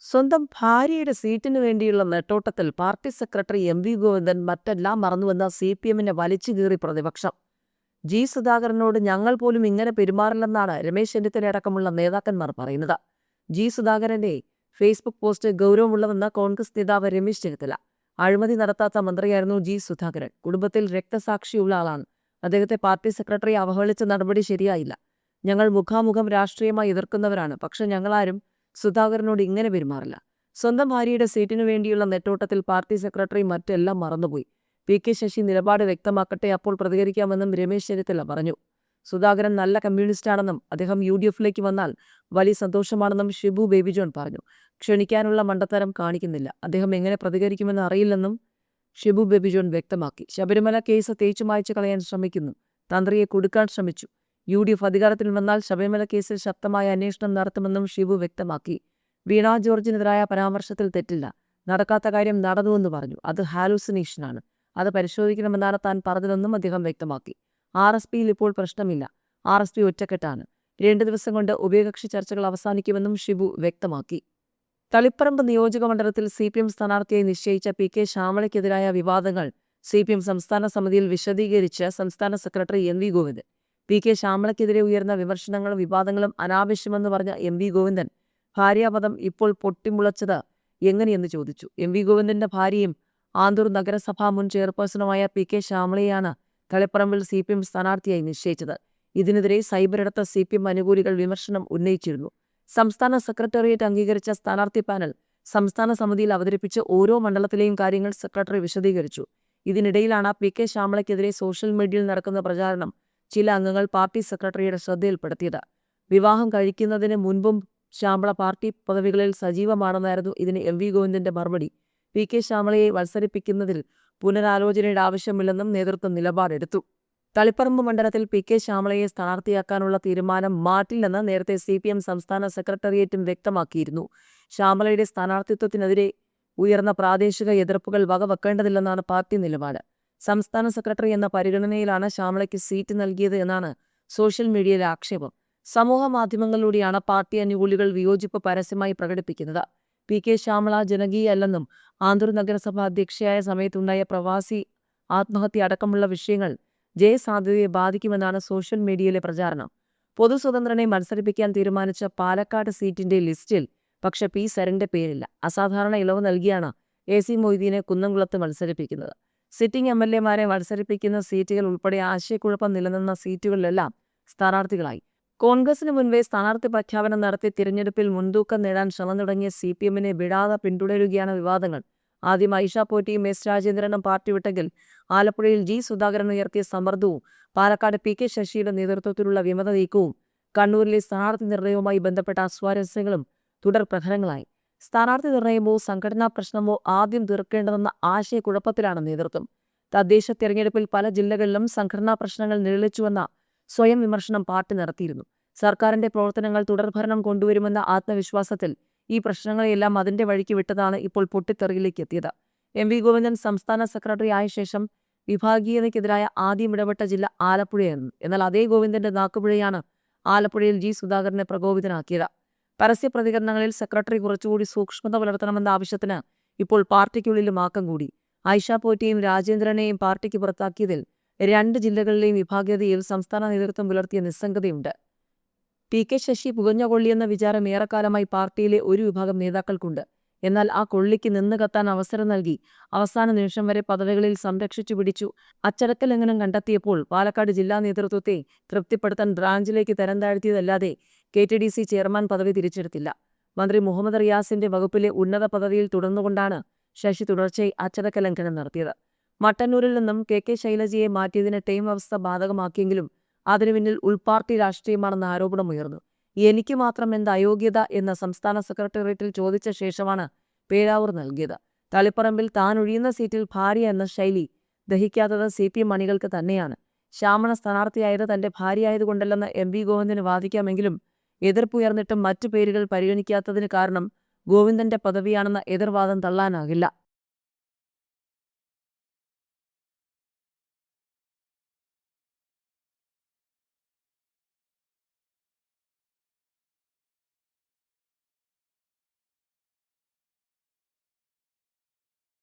സ്വന്തം ഭാര്യയുടെ സീറ്റിനു വേണ്ടിയുള്ള നെട്ടോട്ടത്തിൽ പാർട്ടി സെക്രട്ടറി എം.വി. ഗോവിന്ദൻ മറ്റെല്ലാം മറന്നുവെന്ന സി.പി.എമ്മിനെ വലിച്ചുകീറി പ്രതിപക്ഷം. ജി. സുധാകരനോട് ഞങ്ങൾ പോലും ഇങ്ങനെ പെരുമാറില്ലെന്നാണ് രമേശ് ചെന്നിത്തലയടക്കമുള്ള നേതാക്കന്മാർ പറയുന്നത്. ജി. സുധാകരന്റെ ഫേസ്ബുക്ക് പോസ്റ്റ് ഗൗരവമുള്ളതെന്ന് കോൺഗ്രസ് നേതാവ് രമേശ് ചെന്നിത്തല. അഴിമതി നടത്താത്ത മന്ത്രിയായിരുന്നു ജി. സുധാകരൻ. കുടുംബത്തിൽ രക്തസാക്ഷിയുള്ള ആളാണ്. അദ്ദേഹത്തെ പാർട്ടി സെക്രട്ടറി അവഹേളിച്ച നടപടി ശരിയായില്ല. ഞങ്ങൾ മുഖാമുഖം രാഷ്ട്രീയമായി എതിർക്കുന്നവരാണ്. പക്ഷെ ഞങ്ങളാരും സുധാകരനോട് ഇങ്ങനെ പെരുമാറില്ല. സ്വന്തം ഭാര്യയുടെ സീറ്റിനു വേണ്ടിയുള്ള നെട്ടോട്ടത്തിൽ പാർട്ടി സെക്രട്ടറി മറ്റെല്ലാം മറന്നുപോയി. പി.കെ. ശശി നിലപാട് വ്യക്തമാക്കട്ടെ, അപ്പോൾ പ്രതികരിക്കാമെന്നും രമേശ് ചെന്നിത്തല പറഞ്ഞു. സുധാകരൻ നല്ല കമ്മ്യൂണിസ്റ്റാണെന്നും അദ്ദേഹം യു.ഡി.എഫിലേക്ക് വന്നാൽ വലിയ സന്തോഷമാണെന്നും ഷിബു ബേബി ജോൺ പറഞ്ഞു. ക്ഷണിക്കാനുള്ള മണ്ടത്തരം കാണിക്കുന്നില്ല. അദ്ദേഹം എങ്ങനെ പ്രതികരിക്കുമെന്ന് അറിയില്ലെന്നും ഷിബു ബേബി ജോൺ വ്യക്തമാക്കി. ശബരിമല കേസ് തേച്ചുമായ്ച്ചു കളയാൻ ശ്രമിക്കുന്നു. തന്ത്രിയെ കുടുക്കാൻ ശ്രമിച്ചു. യു.ഡി.എഫ് അധികാരത്തിൽ വന്നാൽ ശബരിമല കേസിൽ ശക്തമായ അന്വേഷണം നടത്തുമെന്നും ഷിബു വ്യക്തമാക്കി. വീണ ജോർജിനെതിരായ പരാമർശത്തിൽ തെറ്റില്ല. നടക്കാത്ത കാര്യം നടന്നുവെന്ന് പറഞ്ഞു. അത് ഹാലൂസിനേഷനാണ്. അത് പരിശോധിക്കണമെന്നാണ് താൻ പറഞ്ഞതെന്നും അദ്ദേഹം വ്യക്തമാക്കി. ആർ.എസ്.പിയിൽ ഇപ്പോൾ പ്രശ്നമില്ല. ആർ.എസ്.പി ഒറ്റക്കെട്ടാണ്. 2 ദിവസം കൊണ്ട് ഉഭയകക്ഷി ചർച്ചകൾ അവസാനിക്കുമെന്നും ഷിബു വ്യക്തമാക്കി. തളിപ്പറമ്പ് നിയോജക മണ്ഡലത്തിൽ സി.പി.എം സ്ഥാനാർത്ഥിയായി നിശ്ചയിച്ച പി.കെ. ശ്യാമളയ്ക്കെതിരായ വിവാദങ്ങൾ സി.പി.എം സംസ്ഥാന സമിതിയിൽ വിശദീകരിച്ച് സംസ്ഥാന സെക്രട്ടറി എം.വി. ഗോവിന്ദൻ. പി.കെ. ശ്യാമളയ്ക്കെതിരെ ഉയർന്ന വിമർശനങ്ങളും വിവാദങ്ങളും അനാവശ്യമെന്ന് പറഞ്ഞ എം.വി. ഗോവിന്ദൻ ഭാര്യാപദം ഇപ്പോൾ പൊട്ടിമുളച്ചത് എങ്ങനെയെന്ന് ചോദിച്ചു. എം.വി. ഗോവിന്ദന്റെ ഭാര്യയും ആന്തൂർ നഗരസഭാ മുൻ ചെയർപേഴ്സണുമായ പി.കെ. ശ്യാമളയെയാണ് തളിപ്പറമ്പിൽ സി.പി.എം സ്ഥാനാർത്ഥിയായി നിശ്ചയിച്ചത്. ഇതിനെതിരെ സൈബറിടത്ത സി.പി.എം അനുകൂലികൾ വിമർശനം ഉന്നയിച്ചിരുന്നു. സംസ്ഥാന സെക്രട്ടേറിയറ്റ് അംഗീകരിച്ച സ്ഥാനാർത്ഥി പാനൽ സംസ്ഥാന സമിതിയിൽ അവതരിപ്പിച്ച് ഓരോ മണ്ഡലത്തിലെയും കാര്യങ്ങൾ സെക്രട്ടറി വിശദീകരിച്ചു. ഇതിനിടയിലാണ് പി.കെ. ശ്യാമളയ്ക്കെതിരെ സോഷ്യൽ മീഡിയയിൽ നടക്കുന്ന പ്രചാരണം ചില അംഗങ്ങൾ പാർട്ടി സെക്രട്ടറിയുടെ ശ്രദ്ധയിൽപ്പെടുത്തിയത്. വിവാഹം കഴിക്കുന്നതിന് മുൻപും ശ്യാമള പാർട്ടി പദവികളിൽ സജീവമാണെന്നായിരുന്നു ഇതിന് എം.വി. ഗോവിന്ദന്റെ മറുപടി. പി.കെ. ശ്യാമളയെ മത്സരിപ്പിക്കുന്നതിൽ പുനരാലോചനയുടെ ആവശ്യമില്ലെന്നും നേതൃത്വം നിലപാടെടുത്തു. തളിപ്പറമ്പ് മണ്ഡലത്തിൽ പി.കെ. ശ്യാമളയെ സ്ഥാനാർത്ഥിയാക്കാനുള്ള തീരുമാനം മാറ്റില്ലെന്ന് നേരത്തെ സി.പി.എം സംസ്ഥാന സെക്രട്ടേറിയറ്റും വ്യക്തമാക്കിയിരുന്നു. ശ്യാമളയുടെ സ്ഥാനാർത്ഥിത്വത്തിനെതിരെ ഉയർന്ന പ്രാദേശിക എതിർപ്പുകൾ വകവെക്കേണ്ടതില്ലെന്നാണ് പാർട്ടി നിലപാട്. സംസ്ഥാന സെക്രട്ടറി എന്ന പരിഗണനയിലാണ് ശ്യാമളയ്ക്ക് സീറ്റ് നൽകിയത് എന്നാണ് സോഷ്യൽ മീഡിയയിലെ ആക്ഷേപം. സമൂഹ മാധ്യമങ്ങളിലൂടെയാണ് പാർട്ടി അനുകൂലികൾ വിയോജിപ്പ് പരസ്യമായി പ്രകടിപ്പിക്കുന്നത്. പി.കെ. ശ്യാമള ജനകീയല്ലെന്നും ആന്തൂർ നഗരസഭ അധ്യക്ഷയായ സമയത്തുണ്ടായ പ്രവാസി ആത്മഹത്യ അടക്കമുള്ള വിഷയങ്ങൾ ജയസാധ്യതയെ ബാധിക്കുമെന്നാണ് സോഷ്യൽ മീഡിയയിലെ പ്രചാരണം. പൊതുസ്വതന്ത്രനെ മത്സരിപ്പിക്കാൻ തീരുമാനിച്ച പാലക്കാട് സീറ്റിന്റെ ലിസ്റ്റിൽ പക്ഷേ പി. സരന്റെ പേരില്ല. അസാധാരണ ഇളവ് നൽകിയാണ് എ.സി. മൊയ്തീനെ കുന്നംകുളത്ത് മത്സരിപ്പിക്കുന്നത്. സിറ്റിംഗ് എം.എൽ.എമാരെ മത്സരിപ്പിക്കുന്ന സീറ്റുകൾ ഉൾപ്പെടെ ആശയക്കുഴപ്പം നിലനിന്ന സീറ്റുകളിലെല്ലാം സ്ഥാനാർത്ഥികളായി. കോൺഗ്രസിന് മുൻപേ സ്ഥാനാർത്ഥി പ്രഖ്യാപനം നടത്തി തിരഞ്ഞെടുപ്പിൽ മുൻതൂക്കം നേടാൻ ശ്രമം തുടങ്ങിയ സി.പി.എമ്മിനെ വിടാതെ പിന്തുടരുകയാണ് വിവാദങ്ങൾ. ആദ്യം ഐഷ പോറ്റിയും എസ്. രാജേന്ദ്രനും പാർട്ടി വിട്ടെങ്കിൽ ആലപ്പുഴയിൽ ജി. സുധാകരൻ ഉയർത്തിയ സമ്മർദ്ദവും പാലക്കാട് പി.കെ. ശശിയുടെ നേതൃത്വത്തിലുള്ള വിമത നീക്കവും കണ്ണൂരിലെ സ്ഥാനാർത്ഥി നിർണയവുമായി ബന്ധപ്പെട്ട അസ്വാരസ്യങ്ങളും തുടർ പ്രഹരങ്ങളായി. സ്ഥാനാർത്ഥി നിർണയമോ സംഘടനാ പ്രശ്നമോ ആദ്യം തീർക്കേണ്ടതെന്ന ആശയക്കുഴപ്പത്തിലാണ് നേതൃത്വം. തദ്ദേശ തെരഞ്ഞെടുപ്പിൽ പല ജില്ലകളിലും സംഘടനാ പ്രശ്നങ്ങൾ നിഴലിച്ചുവെന്ന സ്വയം വിമർശനം പാർട്ടി നടത്തിയിരുന്നു. സർക്കാരിന്റെ പ്രവർത്തനങ്ങൾ തുടർഭരണം കൊണ്ടുവരുമെന്ന ആത്മവിശ്വാസത്തിൽ ഈ പ്രശ്നങ്ങളെയെല്ലാം അതിന്റെ വഴിക്ക് വിട്ടതാണ് ഇപ്പോൾ പൊട്ടിത്തെറിയിലേക്ക് എത്തിയത്. എം.വി. ഗോവിന്ദൻ സംസ്ഥാന സെക്രട്ടറി ആയ ശേഷം വിഭാഗീയതയ്ക്കെതിരായ ആദ്യം ഇടപെട്ട ജില്ല ആലപ്പുഴയായിരുന്നു. എന്നാൽ അതേ ഗോവിന്ദന്റെ നാക്കുപിഴയാണ് ആലപ്പുഴയിൽ ജി. സുധാകരനെ പ്രകോപിതനാക്കിയത്. പരസ്യ പ്രതികരണങ്ങളിൽ സെക്രട്ടറി കുറച്ചുകൂടി സൂക്ഷ്മത പുലർത്തണമെന്ന ആവശ്യത്തിന് ഇപ്പോൾ പാർട്ടിക്കുള്ളിലും ആക്കം കൂടി. ഐഷ പോറ്റിയെയും രാജേന്ദ്രനെയും പാർട്ടിക്ക് പുറത്താക്കിയതിൽ 2 ജില്ലകളിലെയും വിഭാഗീയതയിൽ സംസ്ഥാന നേതൃത്വം പുലർത്തിയ നിസ്സംഗതയുണ്ട്. പി.കെ. ശശി പുകഞ്ഞ വിചാരം ഏറെക്കാലമായി പാർട്ടിയിലെ ഒരു വിഭാഗം നേതാക്കൾക്കുണ്ട്. എന്നാൽ ആ കൊള്ളിക്ക് നിന്ന് കത്താൻ അവസരം നൽകി അവസാന നിമിഷം വരെ പദവികളിൽ സംരക്ഷിച്ചു പിടിച്ചു. അച്ചടക്ക ലംഘനം കണ്ടെത്തിയപ്പോൾ പാലക്കാട് ജില്ലാ നേതൃത്വത്തെ തൃപ്തിപ്പെടുത്താൻ ബ്രാഞ്ചിലേക്ക് തരം താഴ്ത്തിയതല്ലാതെ കെ.ടി.ഡി.സി ചെയർമാൻ പദവി തിരിച്ചെടുത്തില്ല. മന്ത്രി മുഹമ്മദ് റിയാസിന്റെ വകുപ്പിലെ ഉന്നത പദവിയിൽ തുടർന്നുകൊണ്ടാണ് ശശി തുടർച്ചയായി അച്ചടക്ക ലംഘനം നടത്തിയത്. മട്ടന്നൂരിൽ നിന്നും കെ. ശൈലജയെ മാറ്റിയതിന് ടൈം അവസ്ഥ ബാധകമാക്കിയെങ്കിലും അതിനു പിന്നിൽ ഉൾപാർട്ടി രാഷ്ട്രീയമാണെന്ന ആരോപണമുയർന്നു. എനിക്ക് മാത്രം എന്ത് അയോഗ്യത എന്ന സംസ്ഥാന സെക്രട്ടേറിയറ്റിൽ ചോദിച്ച ശേഷമാണ് പേരാവൂർ നൽകിയത്. തളിപ്പറമ്പിൽ താൻ ഒഴിയുന്ന സീറ്റിൽ ഭാര്യ എന്ന ശൈലി ദഹിക്കാത്തത് സി.പി.എം അണികൾക്ക് തന്നെയാണ്. ശ്യാമള സ്ഥാനാർത്ഥിയായത് തന്റെ ഭാര്യയായതുകൊണ്ടല്ലെന്ന് എം.വി. ഗോവിന്ദന് വാദിക്കാമെങ്കിലും എതിർപ്പുയർന്നിട്ടും മറ്റു പേരുകൾ പരിഗണിക്കാത്തതിന് കാരണം ഗോവിന്ദന്റെ പദവിയാണെന്ന എതിർവാദം തള്ളാനാകില്ല.